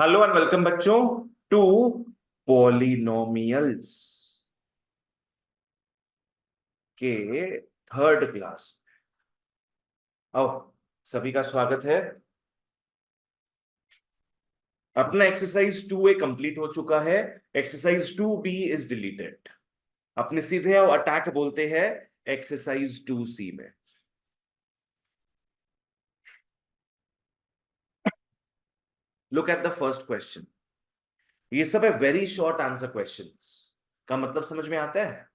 Hello and welcome बच्चों to polynomials के third class. आओ, सभी का स्वागत है। अपना एक्सरसाइज 2A कंप्लीट हो चुका है। Exercise 2B is deleted. अपने सीधे आओ अटैक बोलते हैं एक्सरसाइज 2C में। Look at the first question. ये सब है वेरी शॉर्ट आंसर क्वेश्चंस। का मतलब समझ में आता है?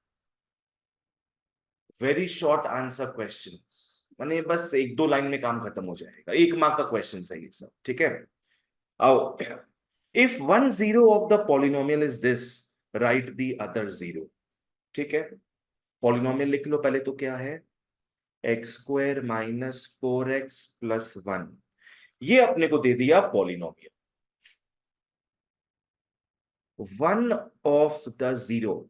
वेरी शॉर्ट आंसर क्वेश्चंस माने बस एक दो लाइन में काम खत्म हो जाएगा। 1 मार्क का क्वेश्चन है ये सब, ठीक है। आओ, if one zero of the polynomial is this, right the other zero. ठीक है, पॉलिनोमियल लिख लो पहले। तो क्या है? x² minus 4x plus 1। ये अपने को दे दिया polynomial. One of the zero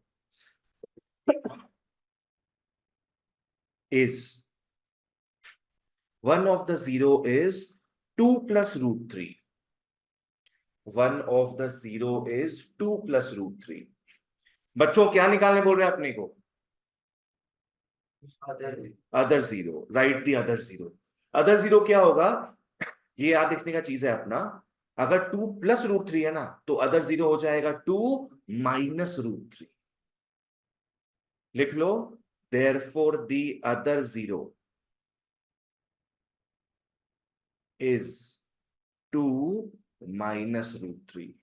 is one of the zero is 2 plus root 3। One of the zero is 2 plus root 3। बच्चों क्या निकालने बोल रहे हैं अपने को? Other zero. Right the other zero. Other zero क्या होगा? ये याद रखने का चीज है अपना। अगर 2 प्लस रूट 3 है ना, तो अदर जीरो हो जाएगा 2 माइनस रूट 3। लिख लो, therefore the other zero is 2 minus root 3।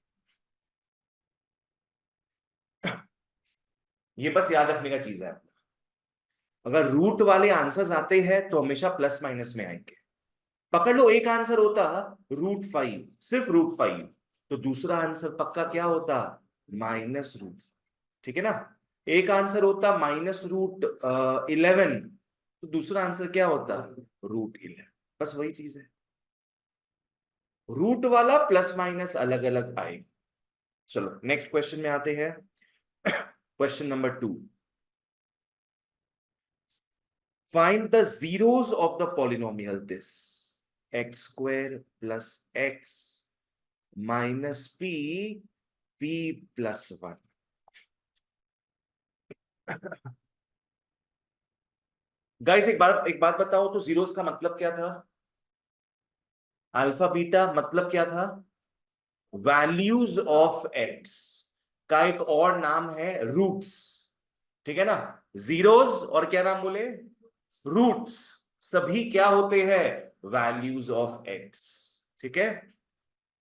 ये बस याद रखने का चीज है अपना। अगर रूट वाले आंसर्स आते हैं तो हमेशा प्लस माइनस में आएंगे। पकड़ लो, एक आंसर होता √5, सिर्फ √5, तो दूसरा आंसर पक्का क्या होता? -√5। ठीक है ना। एक आंसर होता -√11, तो दूसरा आंसर क्या होता? √11। बस वही चीज है। रूट वाला प्लस माइनस अलग अलग आएगा। चलो नेक्स्ट क्वेश्चन में आते हैं। Question number 2। Find the zeros of the polynomial this x² plus x minus p plus 1। Guys एक बात बताओ तो, जीरोस का मतलब क्या था? अल्फा बीटा मतलब क्या था? वैल्यूज ऑफ एक्स का एक और नाम है रूट्स। ठीक है ना। जीरोस और क्या नाम बोले? रूट्स। सभी क्या होते हैं? Values of x. ठीक है।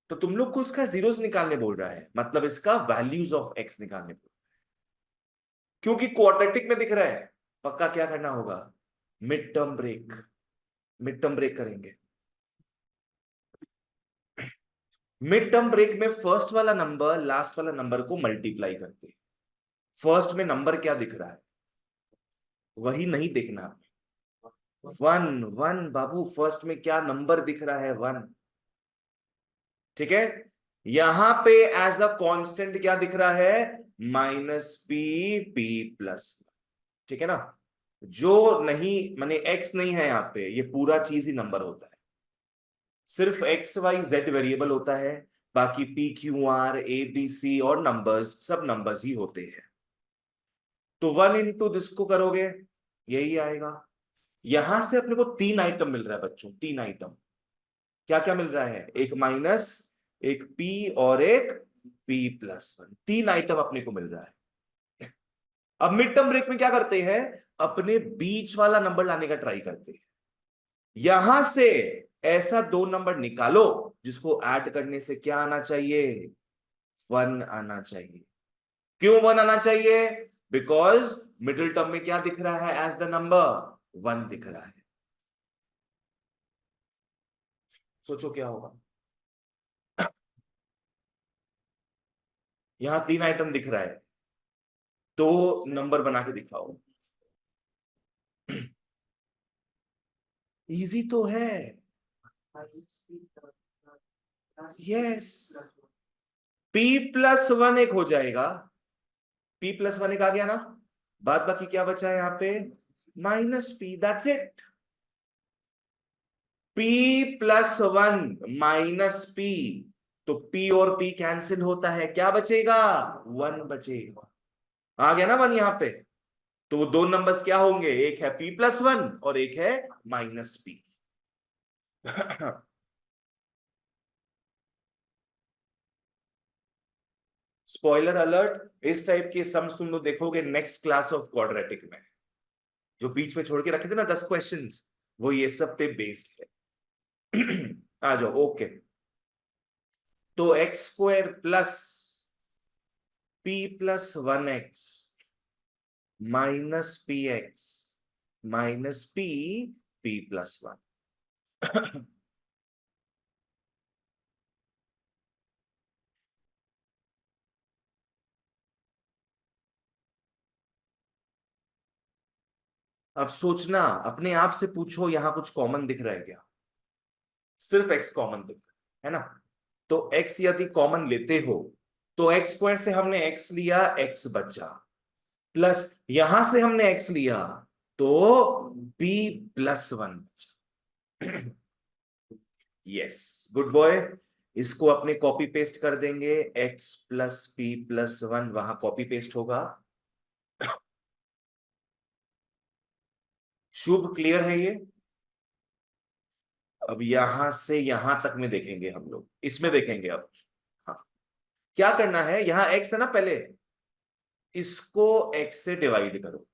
तो तुम लोग को इसका जीरोस निकालने बोल रहा है, मतलब इसका वैल्यूज ऑफ एक्स निकालने बोल। क्योंकि क्वाड्रेटिक में दिख रहा है, पक्का क्या करना होगा? Mid term break. Mid term break करेंगे। मिड टर्म ब्रेक में फर्स्ट वाला नंबर लास्ट वाला नंबर को मल्टीप्लाई करते हैं। फर्स्ट में नंबर क्या दिख रहा है वही नहीं देखना। 1 1 बाबू, फर्स्ट में क्या नंबर दिख रहा है? 1। ठीक है। यहां पे एज अ कांस्टेंट क्या दिख रहा है? -p plus. ठीक है ना। जो नहीं माने एक्स नहीं है यहाँ पे, ये पूरा चीज ही नंबर होता है। सिर्फ एक्स वाई जेड वेरिएबल होता है, बाकी P Q R A B C और नंबर्स सब नंबर्स ही होते हैं। तो 1 इंटू जिसको करोगे यही आएगा। यहां से अपने को 3 आइटम मिल रहा है बच्चों, 3 आइटम। क्या क्या मिल रहा है? एक माइनस, एक पी और एक पी प्लस 1। 3 आइटम अपने को मिल रहा है। अब मिड टर्म ब्रेक में क्या करते हैं? अपने बीच वाला नंबर लाने का ट्राई करते हैं। यहां से ऐसा 2 नंबर निकालो जिसको ऐड करने से क्या आना चाहिए? 1 आना चाहिए। क्यों 1 आना चाहिए? बिकॉज मिडिल टर्म में क्या दिख रहा है एज द नंबर? 1 दिख रहा है। सोचो क्या होगा। यहां 3 आइटम दिख रहा है, तो नंबर बना के दिखाओ। इजी तो है। यस, p प्लस 1 एक हो जाएगा। p प्लस 1 एक आ गया ना। बाद बाकी क्या बचा है यहाँ पे? -p। That's it. p plus 1 -p तो p और p कैंसिल होता है, क्या बचेगा? 1 बचेगा। आ गया ना 1 यहां पे। तो वो दो नंबर्स क्या होंगे, एक है p+1 और एक है -p। स्पॉइलर अलर्ट, इस टाइप के सम्स तुम लोग देखोगे नेक्स्ट क्लास ऑफ क्वाड्रेटिक में। जो बीच में छोड़ के रखे थे ना 10 क्वेश्चंस, वो ये सब पे बेस्ड है। आ जाओ, ओके। तो x² plus p+1x -px -p+1। अब सोचना, अपने आप से पूछो, यहां कुछ कॉमन दिख रहा है क्या? सिर्फ x कॉमन दिख रहा है ना? तो x यदि कॉमन लेते हो तो x² से हमने x लिया, x बचा, प्लस यहां से हमने x लिया तो p+1 बचा। Yes, good boy. इसको अपने कॉपी पेस्ट कर देंगे, x+p+1 वहां कॉपी पेस्ट होगा। शुभ, क्लियर है ये? अब यहां से यहां तक में देखेंगे हम लोग, इसमें देखेंगे अब। हाँ, क्या करना है, यहां x है ना, पहले इसको x से डिवाइड करो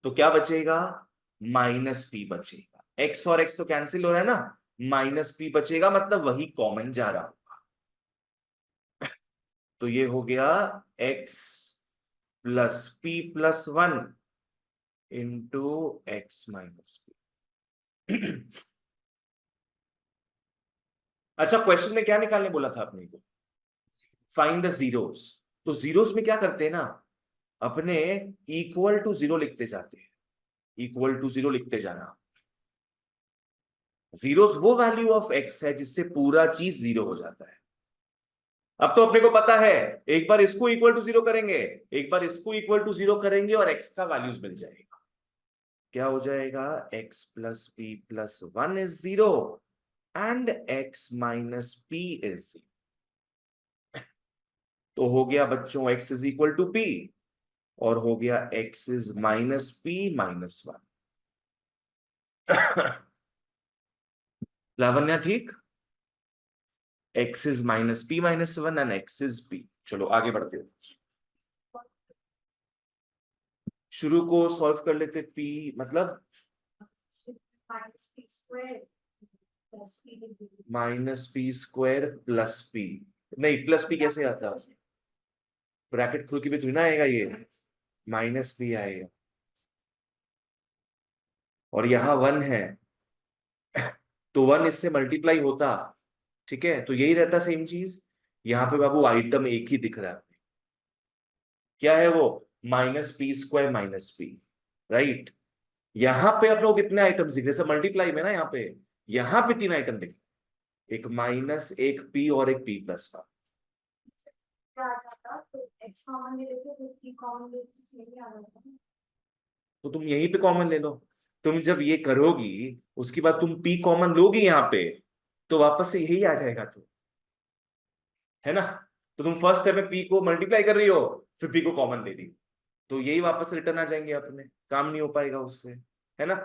तो क्या बचेगा? -p बचेगा। x और x तो कैंसिल हो रहा है ना, -p बचेगा, मतलब वही कॉमन जा रहा होगा। तो ये हो गया x+p+1 इंटू x-p। अच्छा, क्वेश्चन में क्या निकालने बोला था अपने को? Find the zeros. तो जीरोस में क्या करते हैं ना, अपने इक्वल टू जीरो लिखते जाते हैं, इक्वल टू जीरो लिखते जाना। जीरोस वो वैल्यू ऑफ एक्स है जिससे पूरा चीज जीरो हो जाता है। अब तो अपने को पता है, एक बार इसको इक्वल टू जीरो करेंगे, एक बार इसको इक्वल टू जीरो करेंगे और एक्स का वैल्यूज मिल जाएगा। क्या हो जाएगा? x+p+1 is zero and x-p is 0। तो हो गया बच्चों x is equal to p, और हो गया x इज -p-1। लावण्या ठीक? x is -p-1 and x is p। चलो आगे बढ़ते हो, शुरू को सॉल्व कर लेते। p मतलब -p² + p। नहीं, +p कैसे आता? ब्रैकेट खुल के भी थोड़ी ना आएगा ये, -p आएगा। और यहाँ 1 है, तो 1 इससे मल्टीप्लाई होता, ठीक है, तो यही रहता सेम चीज। यहाँ पे बाबू आइटम एक ही दिख रहा है, क्या है वो? -p²-p, right. यहाँ पे आप लोग कितने आइटम दिख रहे? सब मल्टीप्लाई में ना, यहाँ पे 3 आइटम दिख, एक माइनस, एक p और एक p+1। तो तुम यहीं पे कॉमन ले लो। तुम जब ये करोगी उसके बाद तुम p कॉमन लोगी यहाँ पे, तो वापस से यही आ जाएगा, तो है ना। तो तुम फर्स्ट स्टेप में p को मल्टीप्लाई कर रही हो, फिर p को कॉमन ले रही हो, तो यही वापस रिटर्न आ जाएंगे अपने, काम नहीं हो पाएगा उससे, है ना।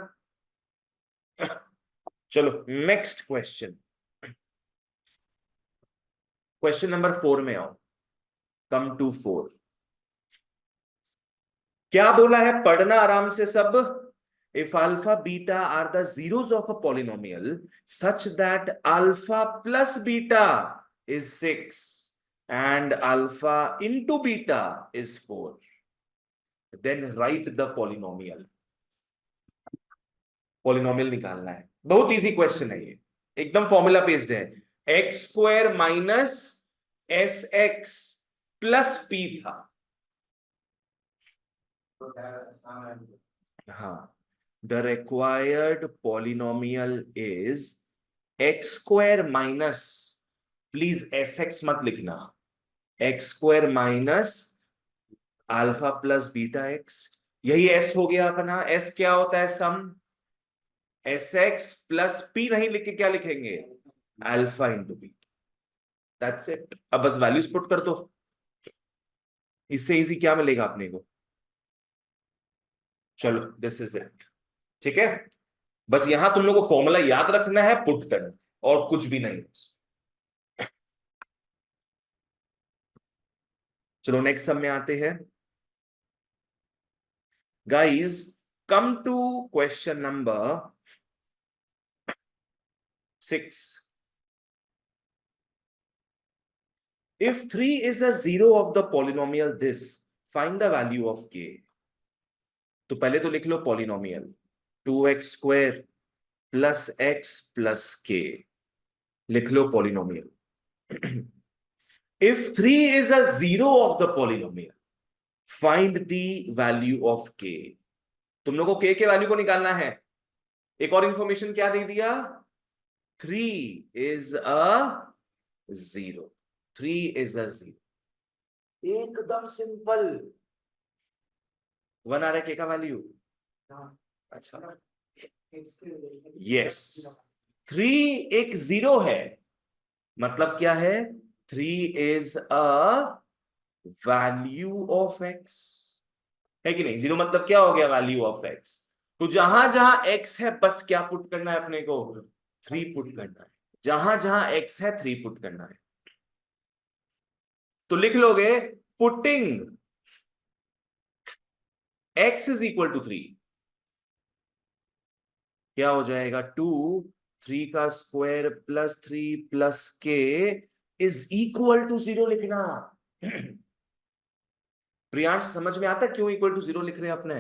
चलो नेक्स्ट क्वेश्चन, क्वेश्चन नंबर 4 में आओ। Come to 4। क्या बोला है, पढ़ना आराम से सब। If alpha beta are the zeros of a polynomial such that alpha plus beta is 6 and alpha into beta is 4, then write the polynomial. Polynomial निकालना है, बहुत इजी क्वेश्चन है ये, एकदम फॉर्मूला बेस्ड है। x² minus sx plus p था। हाँ, the required polynomial is x² minus, please sx मत लिखना, x² minus alpha plus beta x. यही s हो गया अपना। s क्या होता है? सम। sx प्लस p नहीं लिख के क्या लिखेंगे? Alpha into beta. That's it. अब बस वैल्यूज पुट कर दो, इससे इजी क्या मिलेगा अपने को। चलो दिस इज इट। ठीक है, बस यहां तुम लोग को फॉर्मूला याद रखना है, पुट करना है, और कुछ भी नहीं। चलो नेक्स्ट सब में आते हैं guys. Come to question number 6। If 3 is a zero of the polynomial this, find the value of k। तो पहले तो लिख लो polynomial 2x square plus x plus k, लिख लो polynomial. If 3 is a zero of the polynomial, find the value of k. तुम लोगों को के वैल्यू को निकालना है। एक और इंफॉर्मेशन क्या दे दिया, 3 is a zero, 3 is a zero, एकदम सिंपल। 1 आ रहा है के का वैल्यू। अच्छा, यस, 3 एक जीरो है, मतलब क्या है, 3 is a value of x, है कि नहीं। जीरो मतलब क्या हो गया, वैल्यू ऑफ एक्स। तो जहां जहां एक्स है बस क्या पुट करना है अपने को, 3 पुट करना है। जहां जहां एक्स है 3 पुट करना है। तो लिख लोगे putting X is equal to 3, क्या हो जाएगा, 2 3 का square plus 3 plus k is equal to 0 लिखना। प्रियांश समझ में आता है क्यों इक्वल टू 0 लिख रहे हैं अपने,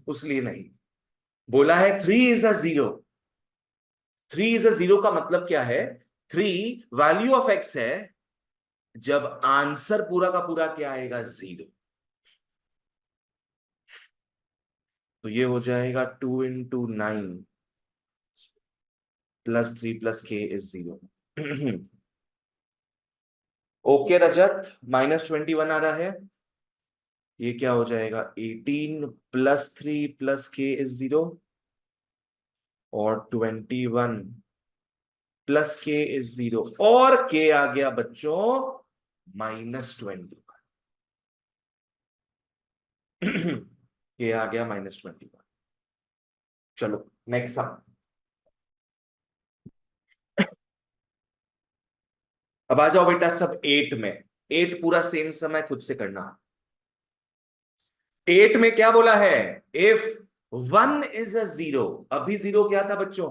उसलिए नहीं, बोला है 3 is a zero. 3 is a zero का मतलब क्या है, 3 वैल्यू ऑफ एक्स है जब आंसर पूरा का पूरा क्या आएगा, 0। तो ये हो जाएगा 2 × 9 plus 3 plus k is 0। Okay रजत, -21 आ रहा है। ये क्या हो जाएगा, 18 प्लस 3 प्लस के इज 0, और 21 प्लस के इज 0, और के आ गया बच्चों -20। के आ गया -21। चलो नेक्स्ट सम। अब आ जाओ बेटा सब 8 में। 8 पूरा सेम समय खुद से करना। 8 में क्या बोला है, इफ 1 इज अ जीरो, अभी जीरो क्या था बच्चों,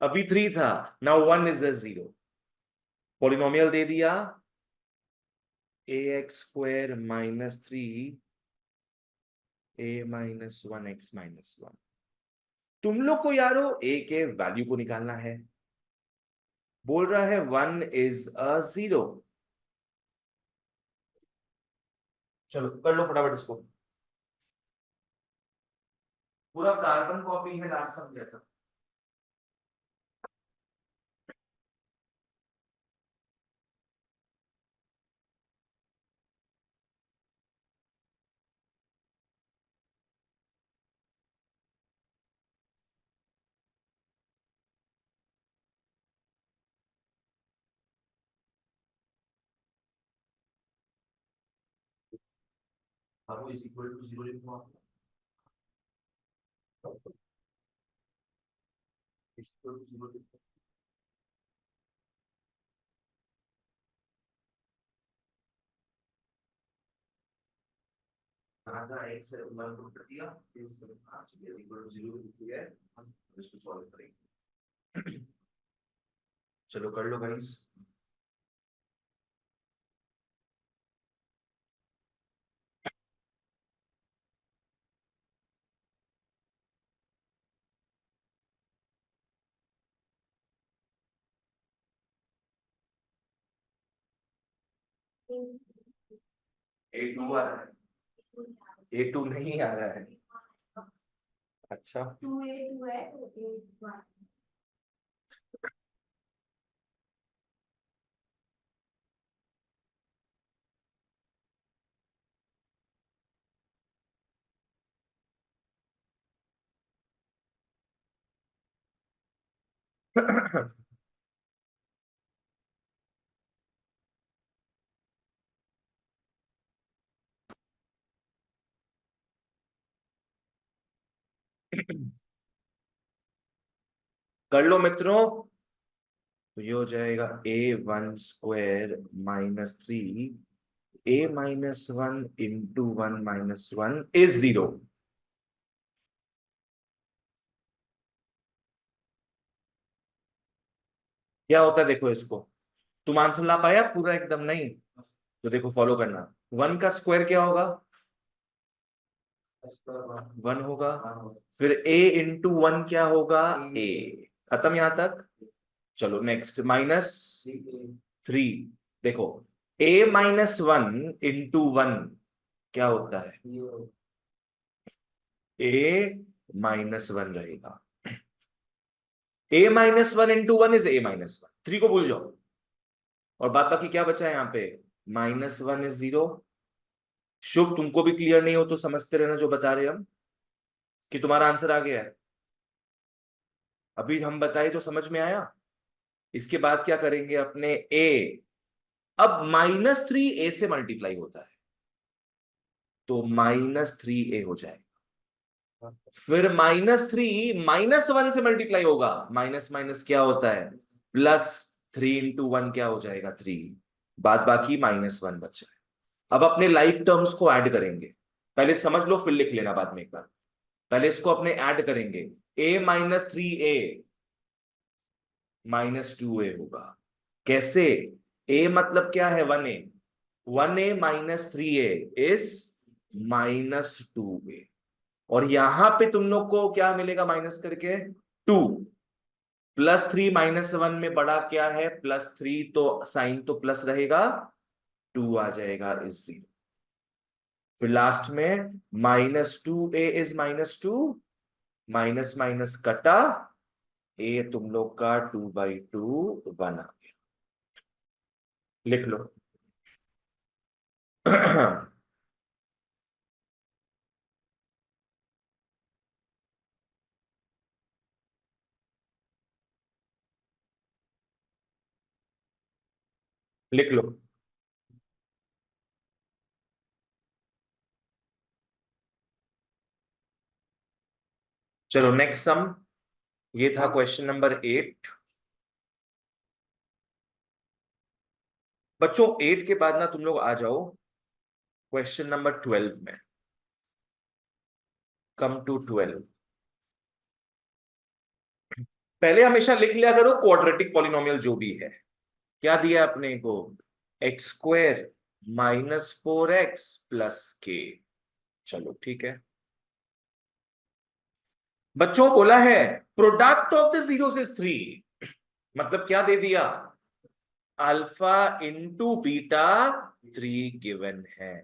अभी 3 था, now 1 is a zero. Polynomial दे दिया ax² -3 a-1x-1। तुम लोग को यारो a के वैल्यू को निकालना है, बोल रहा है 1 इज अ जीरो। चलो कर लो फटाफट इसको, पूरा कार्बन कॉपी है लास्ट सब जैसा। अब इज इक्वल टू 0 लिखो आप, इज इक्वल टू 0 लिखो। आधा एक से 1 को कर दिया, इज इक्वल टू 0 लिख दिया है, इसको सॉल्व करेंगे। चलो कर लो गाइस। 8 आ रहा है, 8 नहीं आ रहा है। अच्छा, 2 है तो 8 कर लो मित्रों। तो ये हो जाएगा a1 square -3 a-1 into 1 - 1 is 0। क्या होता है देखो इसको। तुम आंसर ला पाया पूरा एकदम नहीं? तो देखो फॉलो करना। 1 का स्क्वायर क्या होगा? 1 होगा। फिर a × 1 क्या होगा? a। खत्म यहां तक। चलो नेक्स्ट -3। देखो a-1 × 1 क्या होता है? a-1 रहेगा। a-1 × 1 is a-1। 3 को भूल जाओ। और बात बाकी क्या बचा है यहाँ पे? -1 इज 0। शुभ तुमको भी क्लियर नहीं हो तो समझते रहना जो बता रहे हम, कि तुम्हारा आंसर आ गया है। अभी हम बताए तो समझ में आया। इसके बाद क्या करेंगे अपने a। अब -3 a से मल्टीप्लाई होता है, तो -3 a हो जाएगा। फिर -3 -1 से मल्टीप्लाई होगा, माइनस माइनस क्या होता है? +3 × 1 क्या हो जाएगा? 3। बाद बाकी -1 बचा है। अब अपने लाइक टर्म्स को ऐड करेंगे। पहले समझ लो फिर लिख लेना बाद में एक बार। पहले इसको अपने ऐड करेंगे। a-3a -2a होगा। कैसे? a मतलब क्या है? 1a। 1a -3a is -2a। और यहां पे तुम लोग को क्या मिलेगा माइनस करके? 2। +3 -1 में बड़ा क्या है? +3, तो साइन तो प्लस रहेगा, 2 आ जाएगा इज 0। फिर लास्ट में -2a इज -2, माइनस माइनस कटा, a तुम लोग का 2/2 1 आ गया। लिख लो। लिख लो। चलो नेक्स्ट सम। ये था क्वेश्चन नंबर 8। बच्चों 8 के बाद ना तुम लोग आ जाओ क्वेश्चन नंबर 12 में। Come to 12। पहले हमेशा लिख लिया करो क्वाड्रेटिक पॉलिनोमियल जो भी है। क्या दिया अपने को? x² -4x + k। चलो ठीक है। बच्चों बोला है product of the zeros is 3। मतलब क्या दे दिया? अल्फा इंटू बीटा 3 गिवन है।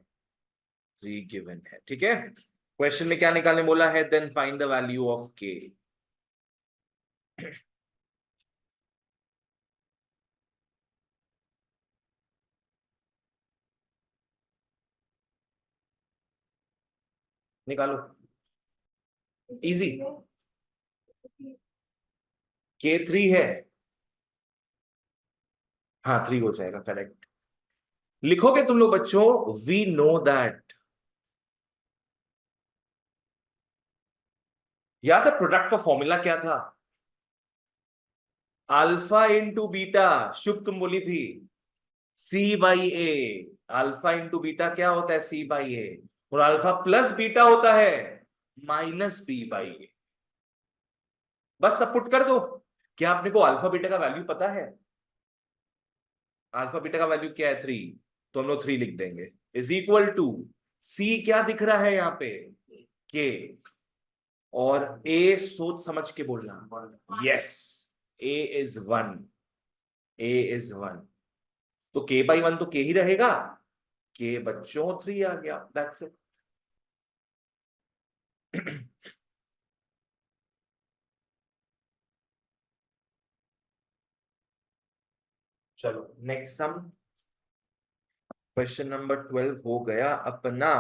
3 गिवन है, ठीक है। क्वेश्चन में क्या निकालने बोला है? Then find the value of k। निकालो। इजी। k 3 है। हाँ 3 हो जाएगा, करेक्ट। लिखोगे तुम लोग बच्चों, वी नो दैट। याद है प्रोडक्ट का फॉर्मूला क्या था? Alpha into beta. शुभ तुम बोली थी c/a। अल्फा इंटू बीटा क्या होता है? c/a। और अल्फा प्लस बीटा होता है -b/a। बस सब पुट कर दो। क्या आपने को अल्फा बीटा का वैल्यू पता है? अल्फा बीटा का वैल्यू क्या है? 3। तो हम लोग 3 लिख देंगे इज इक्वल टू सी। क्या दिख रहा है यहाँ पे? के। और ए सोच समझ के बोलना। Yes, a is 1। a is 1। तो k/1 तो k ही रहेगा। के बच्चों 3 आ गया, दैट्स इट। चलो नेक्स्ट सम। क्वेश्चन नंबर 12 हो गया अपना।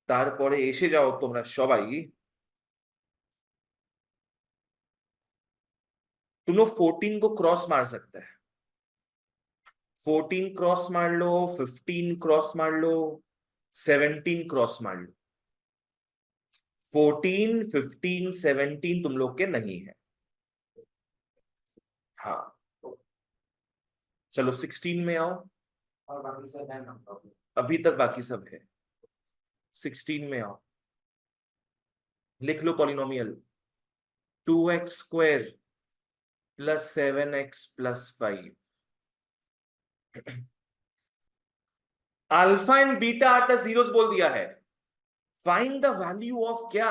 তারপরে এসে যাও তোমরা সবাই। तुम लोग 14 को क्रॉस मार सकते हैं। 14 क्रॉस मार लो, 15 क्रॉस मार लो, 17 क्रॉस मार लो। 14, 15, 17 तुम लोग के नहीं है। हाँ, चलो 16 में आओ। और बाकी सब है ना, अभी तक बाकी सब है। 16 में आओ, लिख लो polynomial. 2x² plus 7x plus 5। Alpha and beta are the zeros बोल दिया है। फाइंड द वैल्यू ऑफ क्या?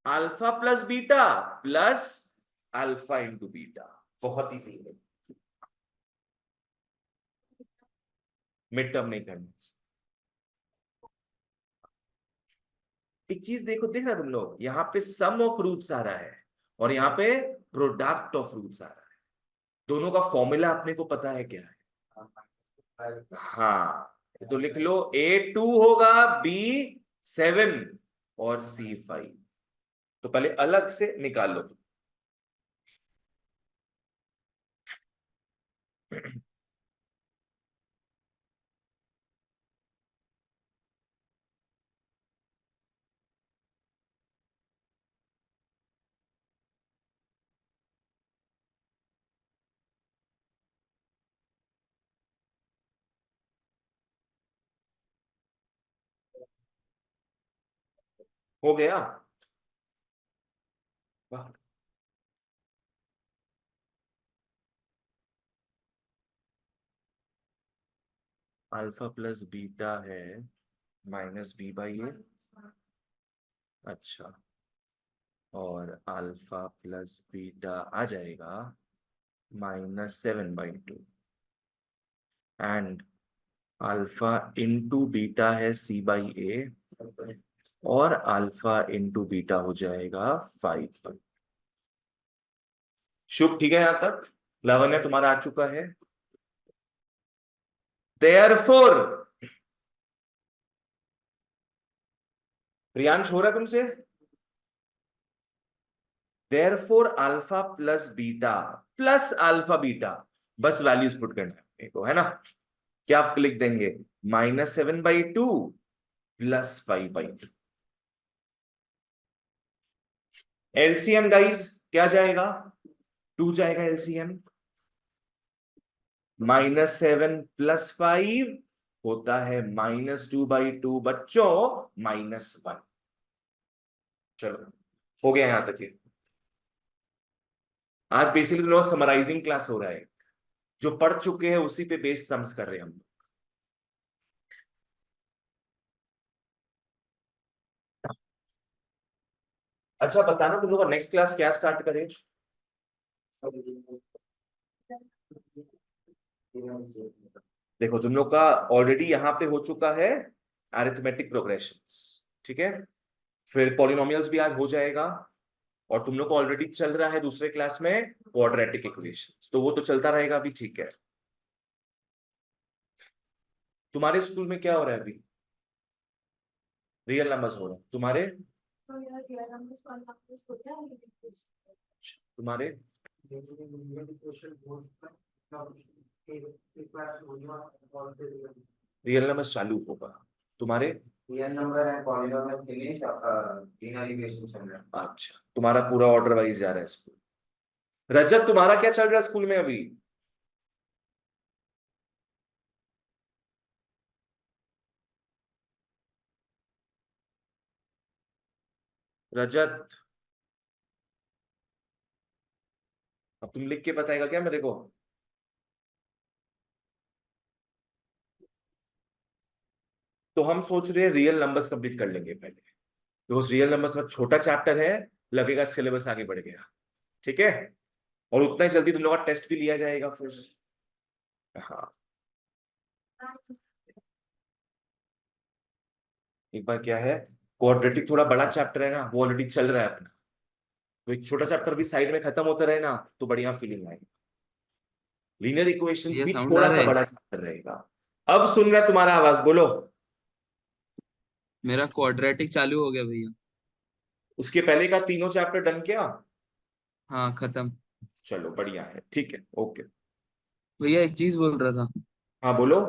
Alpha plus beta plus alpha into beta. बहुत इजी है, मिड टर्म नहीं करना। एक चीज देखो, दिख रहा है तुम लोग, यहाँ पे सम ऑफ रूट्स आ रहा है और यहाँ पे प्रोडक्ट ऑफ रूट्स आ रहा है। दोनों का फॉर्मूला अपने को पता है क्या है। हाँ, तो लिख लो A2 होगा B7 और C5। तो पहले अलग से निकाल लो। हो गया? वाह। अल्फा प्लस बीटा है -b/a। अच्छा, और अल्फा प्लस बीटा आ जाएगा -7/2। एंड अल्फा इंटू बीटा है c/a, और अल्फा इंटू बीटा हो जाएगा 5। शुभ, ठीक है यहां तक? लावण्य तुम्हारा आ चुका है। देयरफॉर, प्रियांश हो रहा है तुमसे? Therefore alpha plus beta plus alpha beta, बस वैल्यूज पुट करना है मेरे को, है ना? क्या आप लिख देंगे? -7/2 प्लस 5/2। एलसीएम गाइस क्या जाएगा? 2 जाएगा एलसीएम। -7 प्लस 5 होता है -2/2 बच्चों, -1। चलो, हो गया यहां तक ये। आज बेसिकली लोग समराइजिंग क्लास हो रहा है, जो पढ़ चुके हैं उसी पे बेस्ड सम्स कर रहे हैं हम। अच्छा बताना, तुम लोग का नेक्स्ट क्लास क्या स्टार्ट करें? देखो तुम लोग का ऑलरेडी यहाँ पे हो चुका है अरिथमेटिक प्रोग्रेशंस, ठीक है? फिर पॉलिनोमियल्स भी आज हो जाएगा, और तुम लोग को ऑलरेडी चल रहा है दूसरे क्लास में क्वाड्रेटिक इक्वेशंस, तो वो तो चलता रहेगा अभी, ठीक है? तुम्हारे स्कूल में क्या हो रहा है अभी? रियल नंबर्स हो रहा है तुम्हारे? तुम्हारे रियल नंबर्स चालू होगा तुम्हारे? रियल नंबर है, पॉलिनोमियल फिनिश, लिनियर इक्वेशन चल रहा है। अच्छा, तुम्हारा पूरा ऑर्डर वाइज जा रहा है स्कूल। रजत तुम्हारा क्या चल रहा है स्कूल में अभी? रजत, अब तुम लिख के बताएगा क्या मेरे को? तो हम सोच रहे हैं रियल नंबर्स कंप्लीट कर लेंगे पहले, तो उस रियल नंबर्स में छोटा चैप्टर है, लगेगा सिलेबस आगे बढ़ गया, ठीक है? और उतना ही जल्दी तुम लोग का टेस्ट भी लिया जाएगा फिर। हाँ, एक बार क्या है, क्वाड्रेटिक थोड़ा बड़ा चैप्टर है ना, वो ऑलरेडी चल रहा है अपना, तो एक छोटा चैप्टर भी साइड में खत्म होता रहे ना, तो बढ़िया फीलिंग आएगी। लीनियर इक्वेशंस ये भी साउंड आ थोड़ा रहा सा है। बड़ा चैप्टर रहेगा। अब सुन रहा है तुम्हारा आवाज, बोलो। मेरा क्वाड्रेटिक चालू हो गया भैया। उसके पहले का तीनों चैप्टर डन किया? हाँ, खत्म। चलो बढ़िया है, ठीक है, ओके। भैया एक चीज बोल रहा था। हाँ बोलो।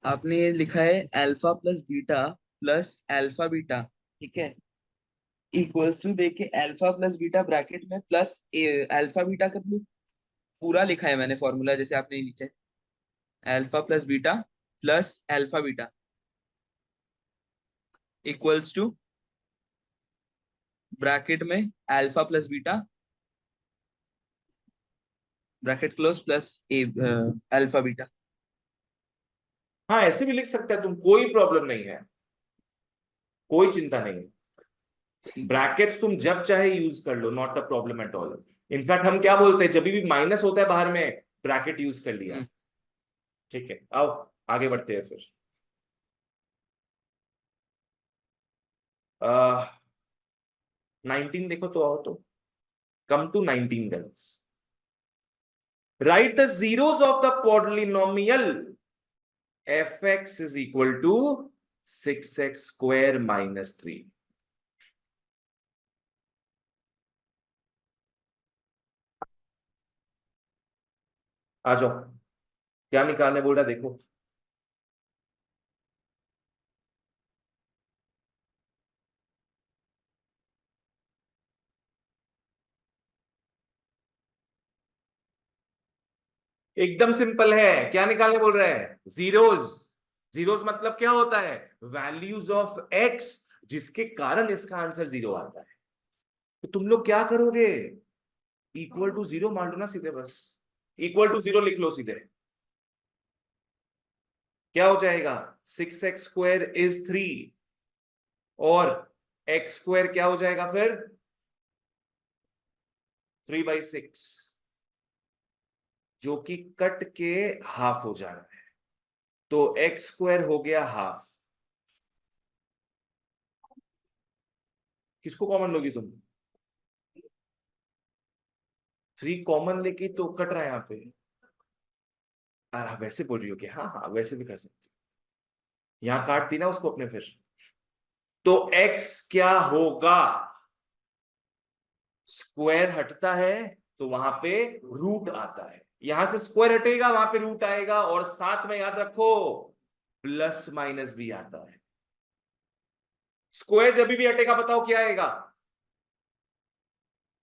आपने ये लिखा है alpha plus beta plus alpha beta, ठीक है? इक्वल्स टू देके अल्फा प्लस बीटा ब्रैकेट में प्लस अल्फा बीटा का पूरा लिखा है मैंने फॉर्मूला, जैसे आपने नीचे alpha plus beta plus alpha beta equals to bracket में alpha plus beta bracket close plus a alpha beta. हाँ ऐसे भी लिख सकते हैं तुम, कोई प्रॉब्लम नहीं है, कोई चिंता नहीं है। ठीक है। ब्रैकेट्स तुम जब चाहे यूज कर लो, not a problem at all. In fact हम क्या बोलते हैं, जब भी माइनस होता है बाहर में, ब्रैकेट यूज कर लिया। हम्म। ठीक है, आओ आगे बढ़ते हैं फिर। 19 देखो तो, आओ तो, come to 19 girls. Write the zeros of the polynomial fx is equal to 6x square minus 3। आ जाओ, क्या निकालने बोल रहा है, देखो। एकदम सिंपल है, क्या निकालने बोल रहा है, जीरोस। जीरोस मतलब क्या होता है, वैल्यूज ऑफ एक्स जिसके कारण इसका आंसर जीरो आता है। तो तुम लोग क्या करोगे, इक्वल टू जीरो मान लो ना सीधे, बस इक्वल टू जीरो लिख लो सीधे। क्या हो जाएगा, 6x स्क्वायर इज 3, और एक्स स्क्वायर क्या हो जाएगा फिर, 3/6, जो कि कट के हाफ हो जा रहा है। तो एक्स स्क्वायर हो गया हाफ। किसको कॉमन लोगी तुम, 3 कॉमन लेके तो कट रहा है यहाँ पे। वैसे बोल रही हो कि हाँ हाँ वैसे भी कर सकती हो, यहाँ काट दी ना उसको अपने फिर। तो x क्या होगा, स्क्वायर हटता है तो वहां पे रूट आता है, यहां से स्क्वायर हटेगा वहां पे रूट आएगा, और साथ में याद रखो प्लस माइनस भी आता है। स्क्वायर जब भी हटेगा बताओ क्या आएगा,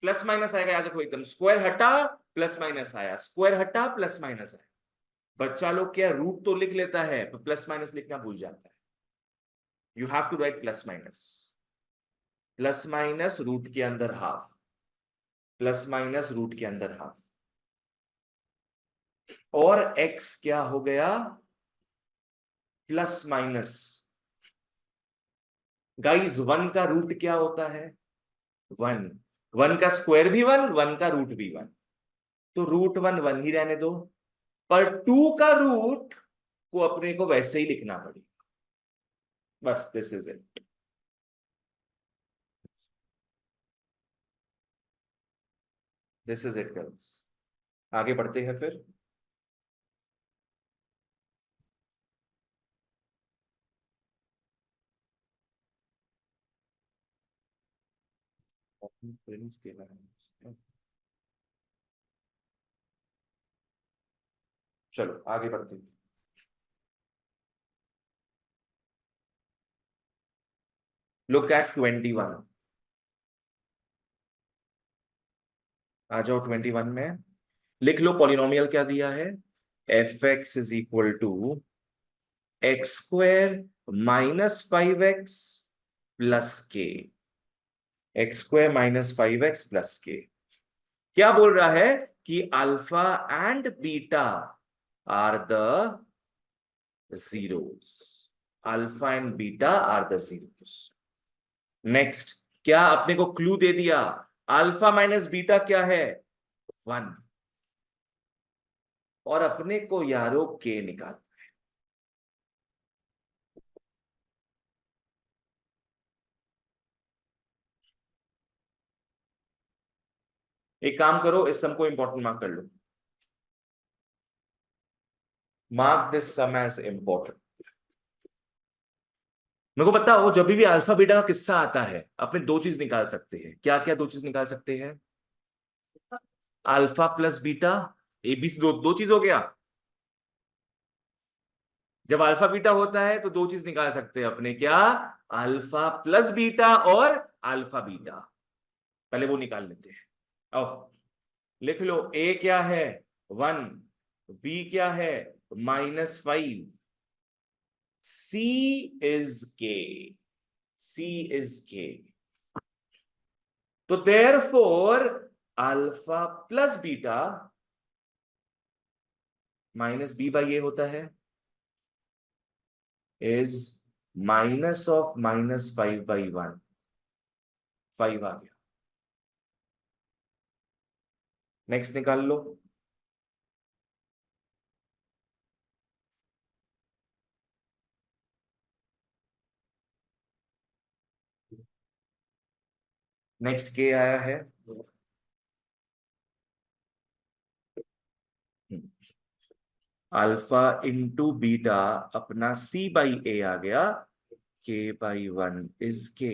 प्लस माइनस आएगा, याद रखो एकदम, स्क्वायर हटा प्लस माइनस आया, स्क्वायर हटा प्लस माइनस आया। बच्चा लोग क्या रूट तो लिख लेता है पर प्लस माइनस लिखना भूल जाता है। You have to write plus minus, plus minus root के अंदर हाफ, प्लस माइनस रूट के अंदर हाफ। और x क्या हो गया, प्लस माइनस। गाइस 1 का रूट क्या होता है, 1। 1 का स्क्वायर भी 1, 1 का रूट भी 1। तो रूट 1 1 ही रहने दो, पर 2 का रूट को अपने को वैसे ही लिखना पड़ेगा। बस this is it. This is it girls. आगे बढ़ते हैं फिर। प्रिंस देना है। चलो आगे बढ़ते हैं। Look at 21। आ जाओ 21 में, लिख लो पॉलिनोमियल क्या दिया है, F X is equal to X square -5x plus k. X square -5x plus k क्या बोल रहा है कि alpha and beta are the zeros. Alpha and beta are the zeros. Next, क्या अपने को क्लू दे दिया, अल्फा माइनस बीटा क्या है, 1। और अपने को यारो के निकाल। एक काम करो, इस सम को इंपॉर्टेंट मार्क कर लो, mark this sum as important. मेरे को पता हो, जब भी अल्फा बीटा का किस्सा आता है अपने दो चीज निकाल सकते हैं, क्या क्या दो चीज निकाल सकते हैं, alpha plus beta, A B, दो चीज हो गया। जब अल्फा बीटा होता है तो दो चीज निकाल सकते हैं अपने, क्या? अल्फा प्लस बीटा और अल्फा बीटा। पहले वो निकाल लेते हैं। आओ लिख लो, ए क्या है? 1। बी क्या है? -5। सी इज के। सी इज के। तो therefore alpha plus beta -b/a होता है, इज -5/1। 5 आ गया। नेक्स्ट निकाल लो। नेक्स्ट के आया है। अल्फा इंटू बीटा अपना c/a आ गया, k/1 इज के।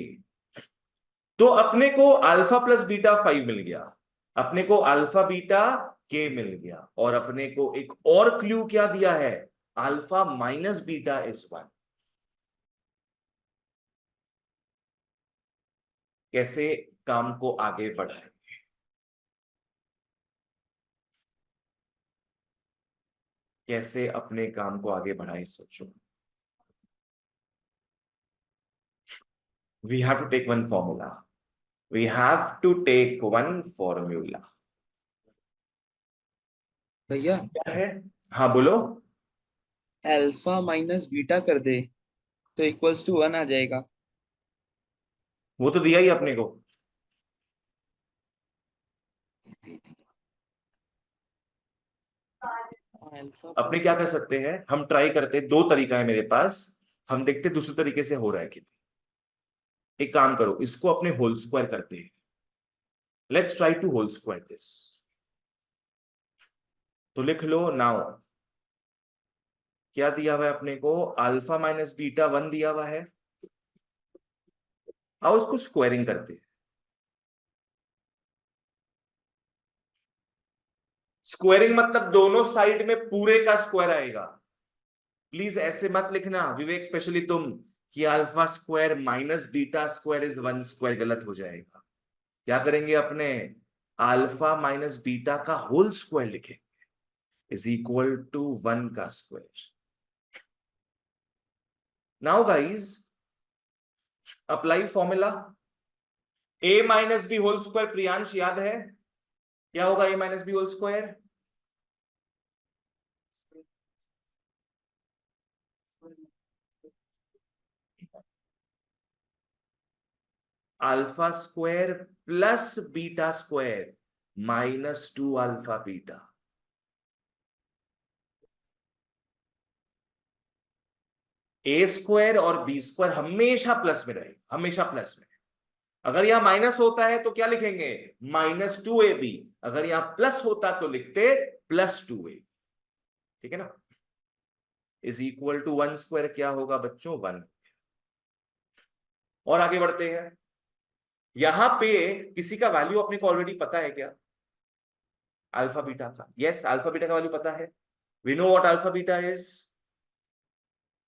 तो अपने को अल्फा प्लस बीटा 5 मिल गया, अपने को अल्फा बीटा के मिल गया, और अपने को एक और क्लू क्या दिया है? Alpha minus beta is 1। कैसे काम को आगे बढ़ाए? कैसे अपने काम को आगे बढ़ाए, सोचो। We have to take one formula. We have to take one formula. भैया क्या है? हाँ बोलो। अल्फा माइनस बीटा कर दे तो इक्वल्स टू 1 आ जाएगा। वो तो दिया ही अपने को। अल्फा अपने प्लस क्या कर सकते हैं, हम ट्राई करते हैं, दो तरीका है मेरे पास। हम देखते हैं दूसरे तरीके से हो रहा है कि नहीं। एक काम करो, इसको अपने होल स्क्वायर करते हैं। Let's try to whole square this. तो लिख लो नाउ, क्या दिया हुआ है अपने को? अल्फा माइनस बीटा 1 दिया हुआ है। आओ उसको स्क्वायरिंग करते हैं। स्क्वायरिंग मतलब दोनों साइड में पूरे का स्क्वायर आएगा। प्लीज ऐसे मत लिखना विवेक, स्पेशली तुम, कि alpha square minus beta square is 1 square, गलत हो जाएगा। क्या करेंगे अपने? अल्फा माइनस बीटा का होल स्क्वायर लिखेंगे, इज इक्वल टू 1 का square. Now guys, apply formula. A minus b whole square, Priyansh याद है क्या होगा? A minus b whole square alpha square plus beta square -2 alpha beta. A square और b square हमेशा plus में रहे, हमेशा प्लस में। अगर यहां माइनस होता है तो क्या लिखेंगे? -2ab। अगर यहां प्लस होता तो लिखते +2ab। ठीक है ना? इज इक्वल टू 1 स्क्वायर क्या होगा बच्चों? 1। और आगे बढ़ते हैं। यहां पे किसी का वैल्यू अपने को ऑलरेडी पता है क्या? अल्फा बीटा का। यस, अल्फा बीटा का वैल्यू पता है। We know what alpha beta is.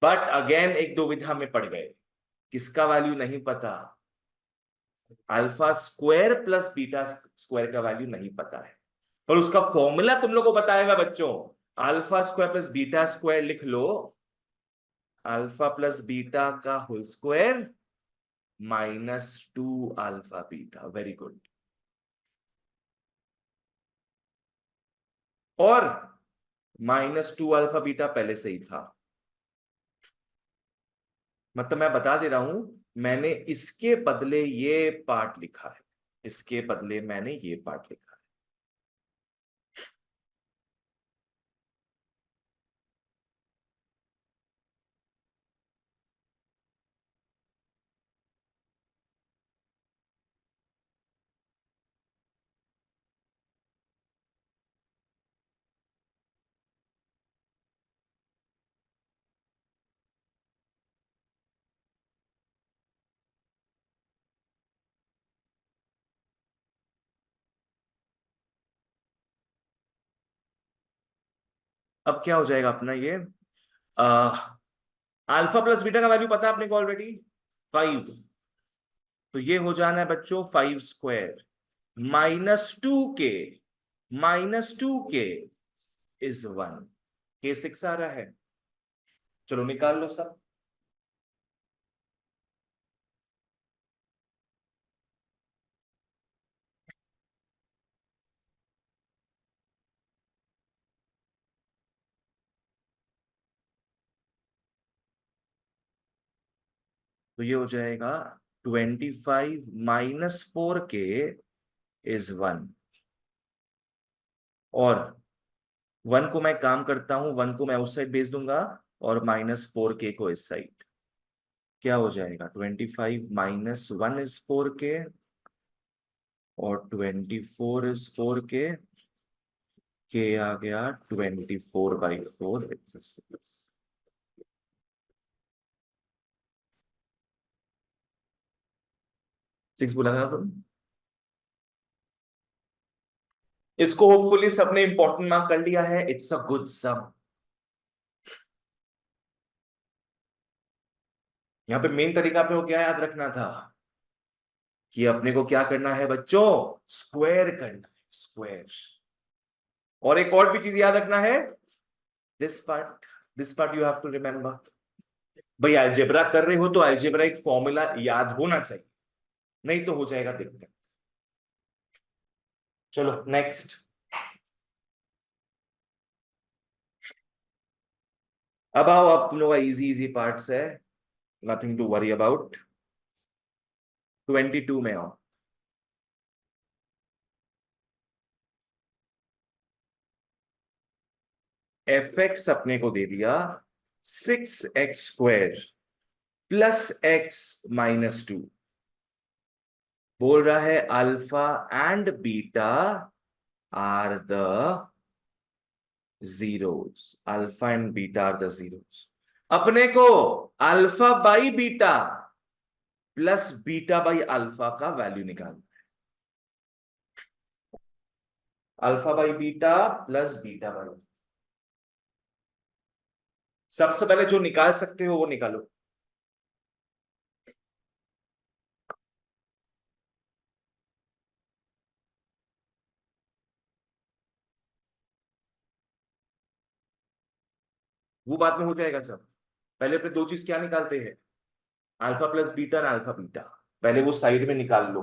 But again एक दुविधा में पड़ गए। किसका वैल्यू नहीं पता? Alpha square plus beta square का वैल्यू नहीं पता है। पर उसका फॉर्मूला तुम लोग को बताएगा बच्चों। Alpha square plus beta square लिख लो, अल्फा प्लस बीटा का whole square -2 alpha beta. Very good. और -2 अल्फा बीटा पहले से ही था। मतलब मैं बता दे रहा हूं, मैंने इसके बदले ये पार्ट लिखा है। इसके बदले मैंने ये पार्ट लिखा है। अब क्या हो जाएगा अपना ये? अल्फा प्लस बीटा का वैल्यू पता है अपने को ऑलरेडी 5। तो ये हो जाना है बच्चों 5 स्क्वायर -2 के -2 के इज 1। के 6 आ रहा है। चलो निकाल लो सब। तो ये हो जाएगा 25 -4 के इज 1। और 1 को मैं काम करता हूं, 1 को मैं उस साइड भेज दूंगा और -4 के को इस साइड। क्या हो जाएगा 25 -1 इज 4 के और 24 इज 4 के आ गया 24/4 इट्स 6। 6 बोला था तुम। इसको होपफुली सबने इंपॉर्टेंट मार्क कर लिया है। इट्स अ गुड सम। यहाँ पे मेन तरीका अपने को क्या याद रखना था कि अपने को क्या करना है बच्चों, स्क्वायर करना है, स्क्वायर। और एक और भी चीज याद रखना है, this part, this part you have to remember. भाई अलजेब्रा कर रहे हो तो अलजेब्रा एक फॉर्मूला याद होना चाहिए, नहीं तो हो जाएगा दिक्कत। चलो नेक्स्ट। अब आओ, अब तुम लोग इजी इजी पार्ट्स है, नथिंग टू वरी अबाउट। 22 में आओ। एफ एक्स अपने को दे दिया 6x² +x-2। बोल रहा है alpha and beta are the zeros, alpha and beta are the zeros. अपने को alpha by beta plus beta by alpha का वैल्यू निकालना है। Alpha by beta plus beta by, सबसे पहले जो निकाल सकते हो वो निकालो। वो बाद में हो जाएगा सब। पहले अपने दो चीज क्या निकालते हैं, अल्फा प्लस बीटा और अल्फा बीटा। पहले वो साइड में निकाल लो।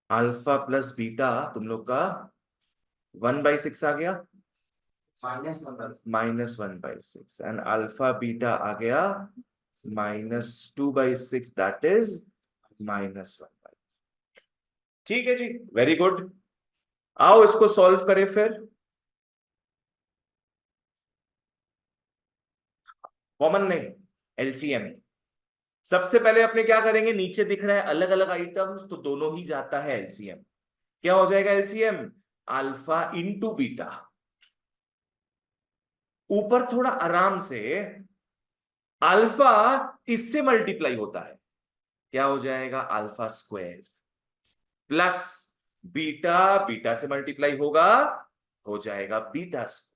अल्फा प्लस बीटा तुम लोग का 1/6 आ गया, -1/6 एंड अल्फा बीटा आ गया -2/6, दैट इज -1/। ठीक है जी, वेरी गुड। आओ इसको सॉल्व करें फिर। कॉमन नहीं, एलसीएम। सबसे पहले अपने क्या करेंगे, नीचे दिख रहा है अलग अलग आइटम्स, तो दोनों ही जाता है एलसीएम। क्या हो जाएगा एलसीएम, अल्फा इंटू बीटा। ऊपर थोड़ा आराम से, अल्फा इससे मल्टीप्लाई होता है, क्या हो जाएगा alpha square plus beta, beta से मल्टीप्लाई होगा, हो जाएगा बीटा स्क्वायर।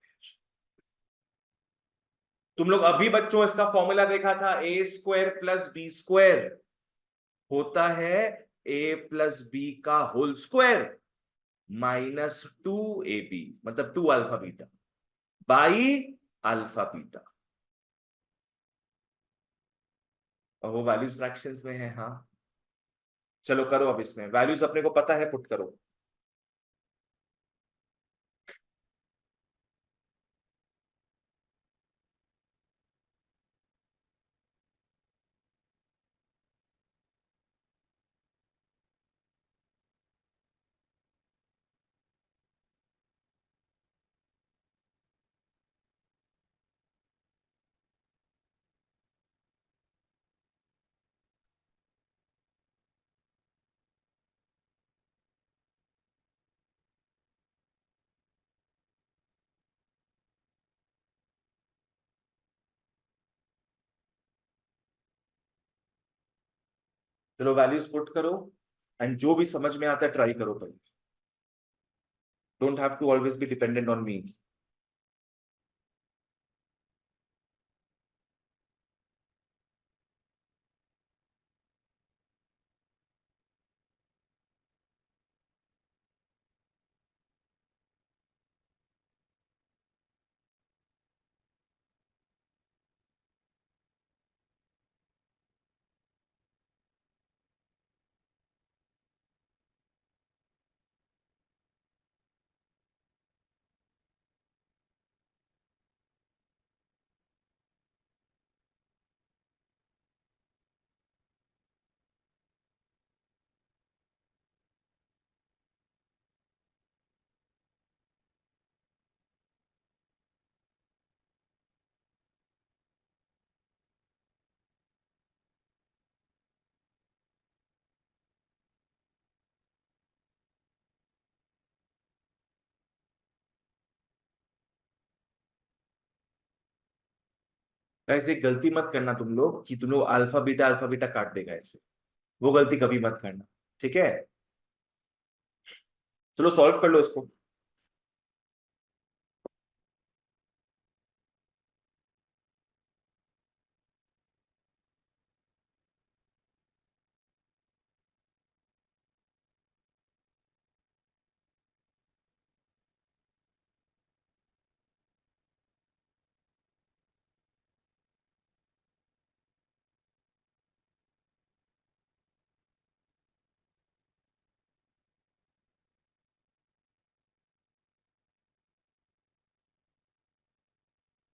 तुम लोग अभी बच्चों इसका फॉर्मूला देखा था, a² प्लस b² होता है a+b का होल स्क्वायर -2ab, मतलब 2 alpha beta by alpha beta. और वो वैल्यूज फ्रैक्शंस में है। हाँ चलो करो, अब इसमें वैल्यूज अपने को पता है, पुट करो। चलो वैल्यूज पुट करो, एंड जो भी समझ में आता है ट्राई करो पहले, don't have to always be dependent on me. ऐसे गलती मत करना तुम लोग कि तुम लोग अल्फा बीटा काट देगा ऐसे, वो गलती कभी मत करना, ठीक है। चलो सॉल्व कर लो इसको।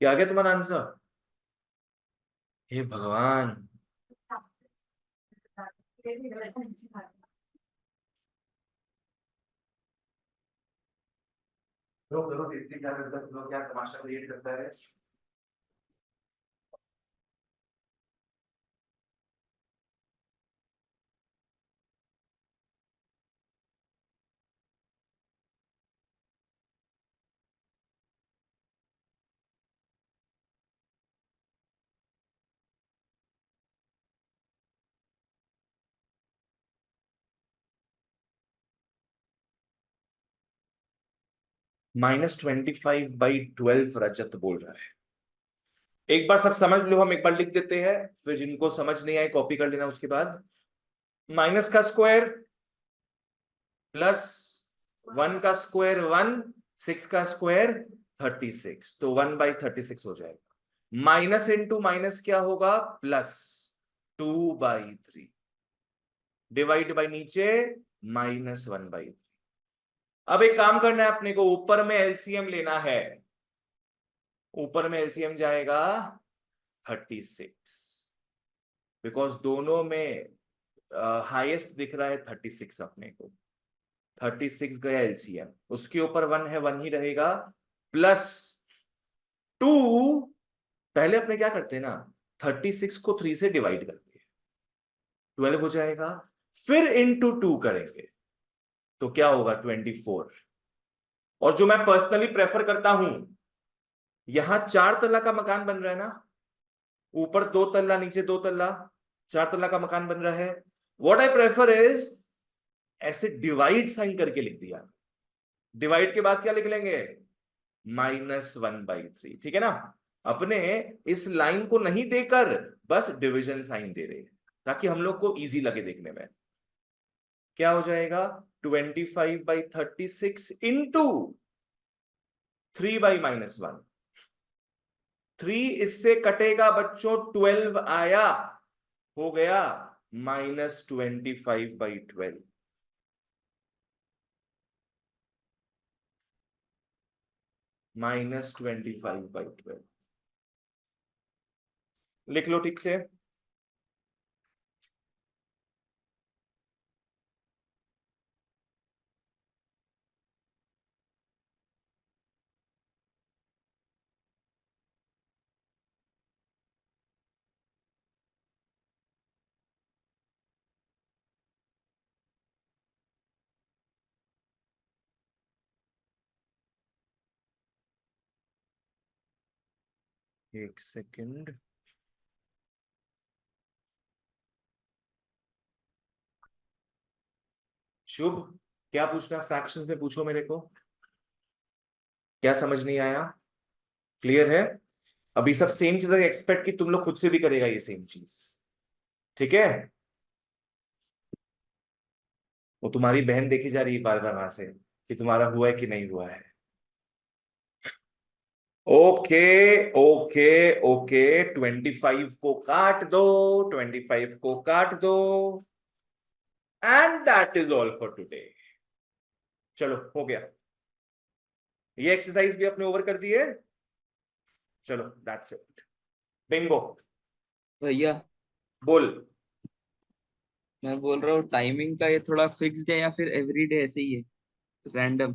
क्या आ गया तुम्हारा आंसर? हे भगवान। लोग लोग इतनी क्या करता है, तुम लोग क्या तमाशा क्रिएट करता है। -25/12 रजत बोल रहा है। एक बार सब समझ लो, हम एक बार लिख देते हैं, फिर जिनको समझ नहीं आए कॉपी कर लेना उसके बाद। माइनस का स्क्वायर प्लस 1 का स्क्वायर 1, 6 का स्क्वायर 36, तो 1/36 हो जाएगा। माइनस इंटू माइनस क्या होगा, प्लस 2/3, डिवाइड बाई नीचे -1/3। अब एक काम करना है अपने को, ऊपर में एलसीएम लेना है। ऊपर में एलसीएम जाएगा 36, बिकॉज दोनों में हाईएस्ट दिख रहा है 36 अपने को। 36 गया एलसीएम, उसके ऊपर 1 है, 1 ही रहेगा, प्लस 2। पहले अपने क्या करते हैं ना, 36 को 3 से डिवाइड करते हैं, 12 हो जाएगा, फिर इंटू 2 करेंगे तो क्या होगा 24। और जो मैं पर्सनली प्रेफर करता हूं, यहां 4 तल्ला का मकान बन रहा है ना, ऊपर 2 तल्ला नीचे 2 तल्ला, 4 तल्ला का मकान बन रहा है। व्हाट आई प्रेफर इज, ऐसे डिवाइड साइन करके लिख दिया। डिवाइड के बाद क्या लिख लेंगे, -1/3, ठीक है ना। अपने इस लाइन को नहीं देकर बस डिवीजन साइन दे रहे हैं, ताकि हम लोग को इजी लगे देखने में। क्या हो जाएगा, 25/36 इंटू 3/-1। 3 इससे कटेगा बच्चों, 12 आया, हो गया -25/12। -25/12 लिख लो ठीक से। एक सेकंड। शुभ, क्या पूछना फ्रैक्शंस में, पूछो मेरे को, क्या समझ नहीं आया? क्लियर है? अभी सब सेम चीज एक्सपेक्ट कि तुम लोग खुद से भी करेगा ये सेम चीज, ठीक है? वो तुम्हारी बहन देखी जा रही है बार बार वहां से कि तुम्हारा हुआ है कि नहीं हुआ है। ओके ओके ओके, 25 को काट दो, 25 को काट दो, and that is all for today. चलो हो गया, ये एक्सरसाइज भी अपने ओवर कर दी है। चलो दैट्स इट। बिंगो। भैया बोल। मैं बोल रहा हूँ टाइमिंग का ये थोड़ा फिक्स्ड है या फिर एवरीडे ऐसे ही है, रैंडम?